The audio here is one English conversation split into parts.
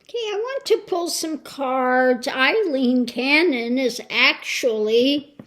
Okay, I want to pull some cards. Ailene Cannon is actually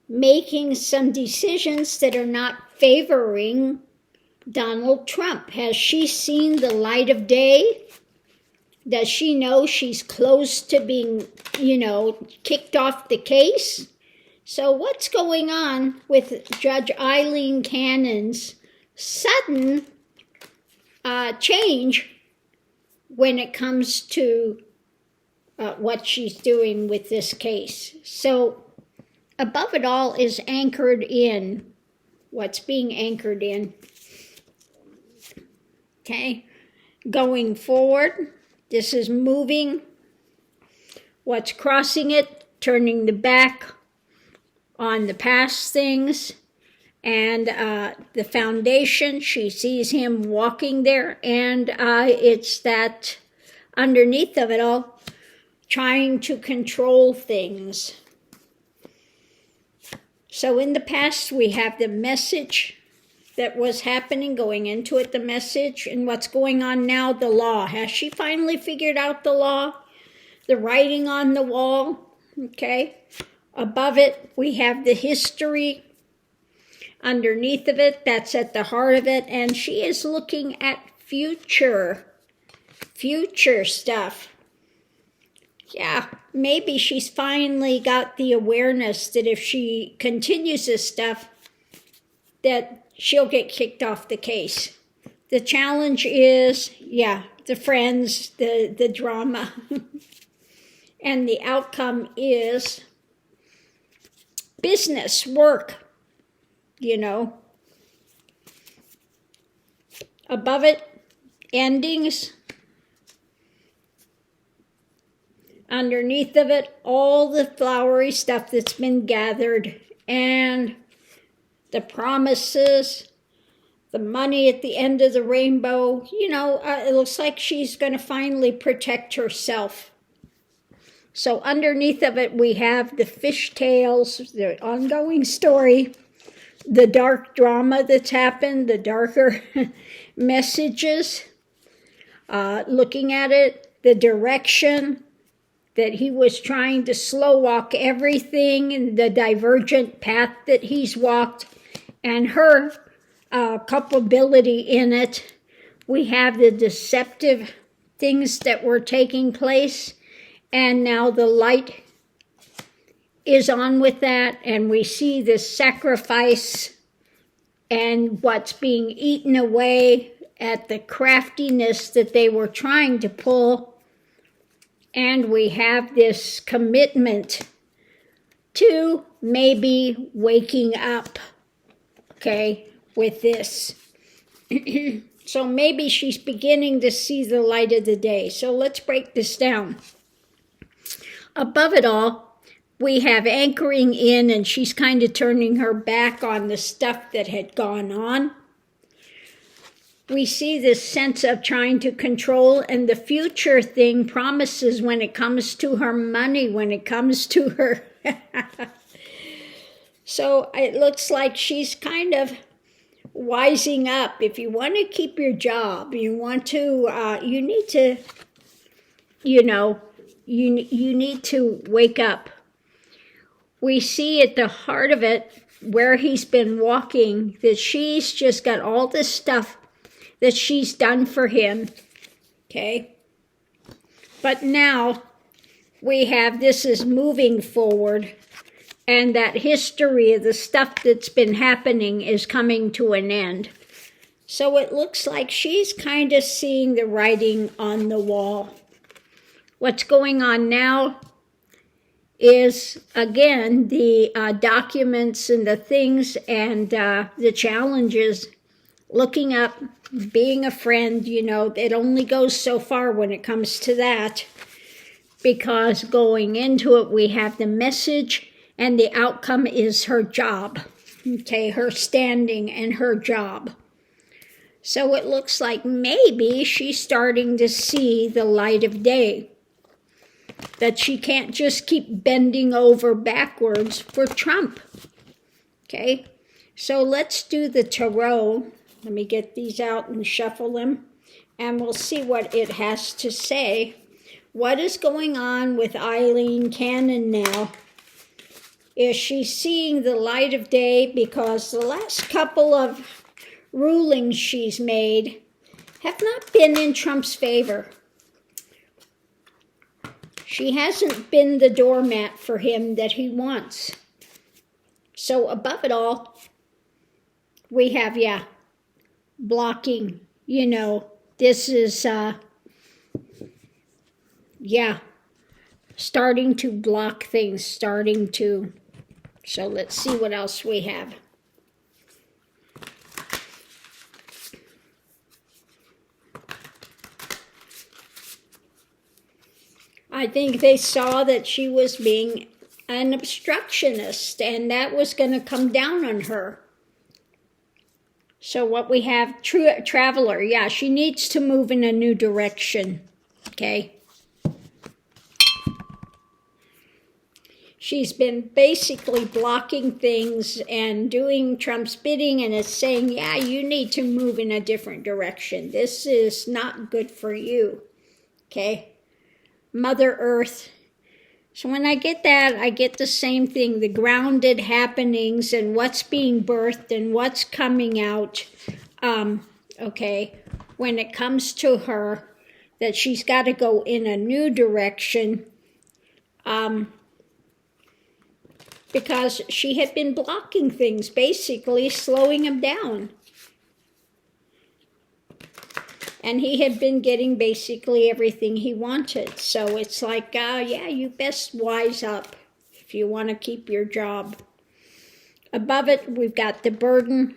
making some decisions that are not favoring Donald Trump. Has she seen the light of day? Does she know she's close to being, kicked off the case? So what's going on with Judge Ailene Cannon's sudden change when it comes to what she's doing with this case? So above it all is anchored in what's being anchored in. Okay, going forward, this is moving. What's crossing it, turning the back on the past things. And the foundation, she sees him walking there, and it's that underneath of it all, trying to control things. So in the past, we have the message that was happening, going into it, the message, and what's going on now, the law. Has she finally figured out the law? The writing on the wall, okay? Above it, we have the history. Underneath of it, that's at the heart of it, and she is looking at future stuff. Yeah, maybe she's finally got the awareness that if she continues this stuff, that she'll get kicked off the case. The challenge is, the friends, the drama, and the outcome is business, work. Above it, endings. Underneath of it, all the flowery stuff that's been gathered, and the promises, the money at the end of the rainbow. It looks like she's going to finally protect herself. So underneath of it, we have the fishtails, the ongoing story, the dark drama that's happened, the darker messages, looking at it, the direction that he was trying to slow walk everything, and the divergent path that he's walked, and her culpability in it. We have the deceptive things that were taking place, and now the light is on with that, and we see this sacrifice and what's being eaten away at the craftiness that they were trying to pull. And we have this commitment to maybe waking up, okay, with this. So maybe she's beginning to see the light of the day. So let's break this down. Above it all, we have anchoring in, and she's kind of turning her back on the stuff that had gone on. We see this sense of trying to control, and the future thing promises when it comes to her money, when it comes to her. So it looks like she's kind of wising up. If you want to keep your job, you want to, you need to, you need to wake up. We see at the heart of it, where he's been walking, that she's just got all this stuff that she's done for him, okay? But now we have, this is moving forward, and that history of the stuff that's been happening is coming to an end. So it looks like she's kind of seeing the writing on the wall. What's going on now is, again, the documents and the things and the challenges, looking up, being a friend. It only goes so far when it comes to that, because going into it, we have the message, and the outcome is her job, okay, her standing and her job. So it looks like maybe she's starting to see the light of day, that she can't just keep bending over backwards for Trump. Okay, so let's do the tarot. Let me get these out and shuffle them. and we'll see what it has to say. What is going on with Ailene Cannon now? Is she seeing the light of day? Because the last couple of rulings she's made have not been in Trump's favor. She hasn't been the doormat for him that he wants. So above it all, we have, blocking. You know, this is, starting to block things, so let's see what else we have. I think they saw that she was being an obstructionist, and that was going to come down on her. So what we have, Traveler, she needs to move in a new direction, okay? She's been basically blocking things and doing Trump's bidding, and is saying, you need to move in a different direction. This is not good for you, okay? Mother Earth. So when I get that, I get the same thing, the grounded happenings and what's being birthed and what's coming out, okay, when it comes to her, that she's got to go in a new direction, because she had been blocking things, basically slowing him down. And he had been getting basically everything he wanted. So it's like, you best wise up if you want to keep your job. Above it, we've got the burden.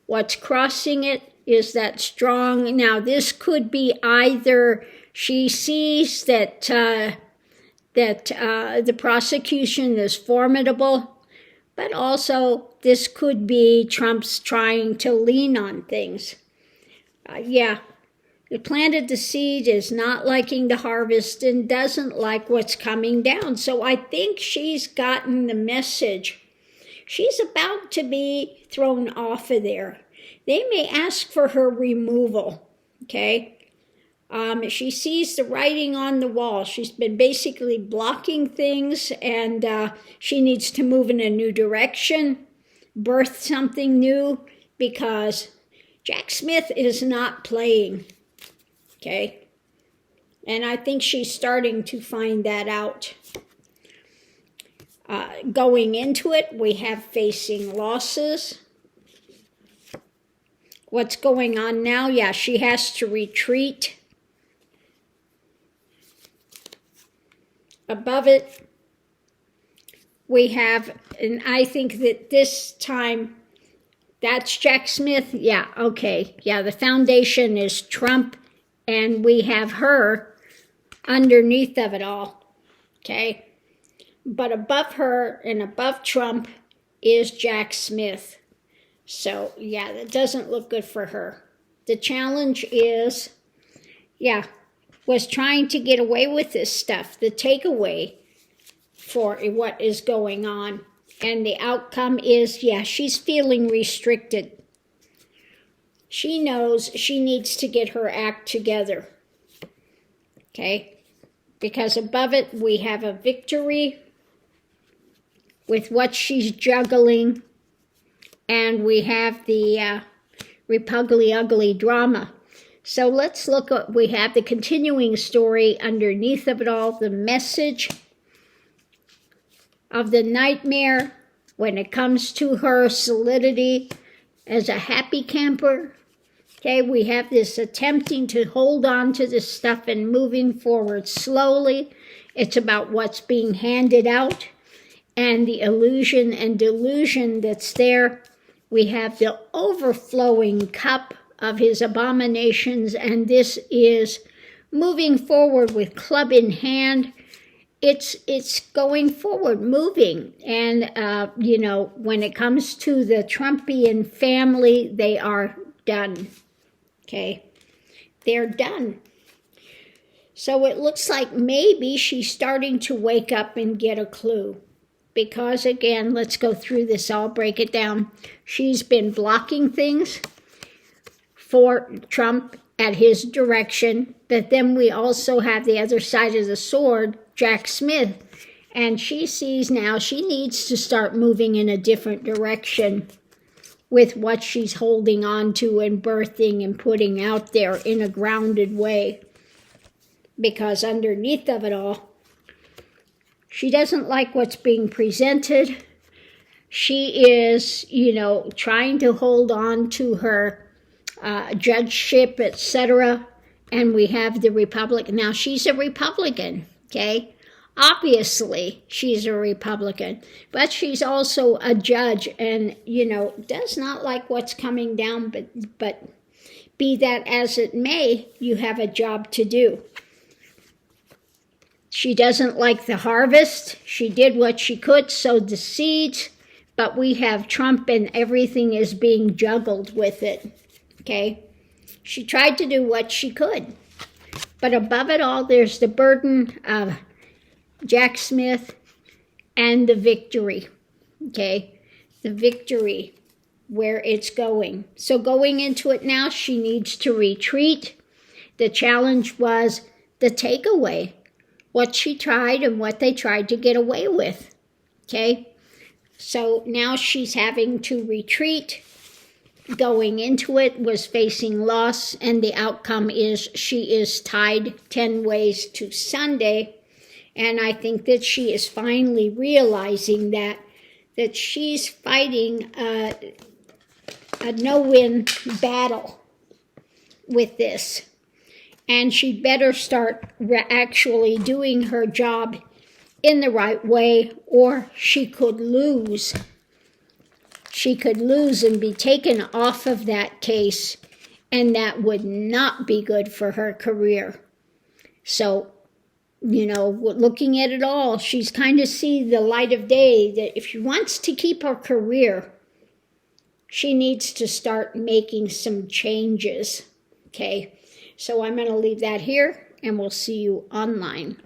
What's crossing it is that strong. Now, this could be either she sees that the prosecution is formidable, but also this could be Trump's trying to lean on things. It planted the seed, is not liking the harvest, and doesn't like what's coming down. So I think she's gotten the message. She's about to be thrown off of there. They may ask for her removal, okay? She sees the writing on the wall. She's been basically blocking things, and she needs to move in a new direction, birth something new, because Jack Smith is not playing, okay? And I think she's starting to find that out. Going into it, we have facing losses. What's going on now? She has to retreat. Above it, we have, and I think that this time, that's Jack Smith. The foundation is Trump, and we have her underneath of it all, okay? But above her and above Trump is Jack Smith. So, that doesn't look good for her. The challenge is, was trying to get away with this stuff, the takeaway for what is going on. And the outcome is, she's feeling restricted. She knows she needs to get her act together, okay? Because above it, we have a victory with what she's juggling, and we have the Repugly Ugly drama. So let's look at, we have the continuing story underneath of it all, the message of the nightmare when it comes to her solidity as a happy camper. Okay, we have this attempting to hold on to this stuff and moving forward slowly. It's about what's being handed out and the illusion and delusion that's there. We have the overflowing cup of his abominations, and this is moving forward with club in hand. It's going forward, moving. And, when it comes to the Trumpian family, they are done. Okay? They're done. So it looks like maybe she's starting to wake up and get a clue. Because, again, let's go through this. I'll break it down. She's been blocking things for Trump at his direction. But then we also have the other side of the sword, Jack Smith. And she sees now she needs to start moving in a different direction with what she's holding on to and birthing and putting out there in a grounded way. Because underneath of it all, she doesn't like what's being presented. She is, trying to hold on to her judgeship, etc. And we have the Republican. Now, she's a Republican, okay? Obviously, she's a Republican. But she's also a judge and, does not like what's coming down. But be that as it may, you have a job to do. She doesn't like the harvest. She did what she could, sowed the seeds. But we have Trump and everything is being juggled with it, okay? She tried to do what she could. But above it all, there's the burden of Jack Smith and the victory, okay? The victory, where it's going. So going into it now, she needs to retreat. The challenge was the takeaway, what she tried and what they tried to get away with, okay? So now she's having to retreat. Going into it was facing loss, and the outcome is she is tied 10 ways to Sunday. And I think that she is finally realizing that she's fighting a no-win battle with this. And she'd better start actually doing her job in the right way, or she could lose. She could lose and be taken off of that case, and that would not be good for her career. So, looking at it all, she's kind of see the light of day that if she wants to keep her career, she needs to start making some changes, okay? So I'm going to leave that here, and we'll see you online.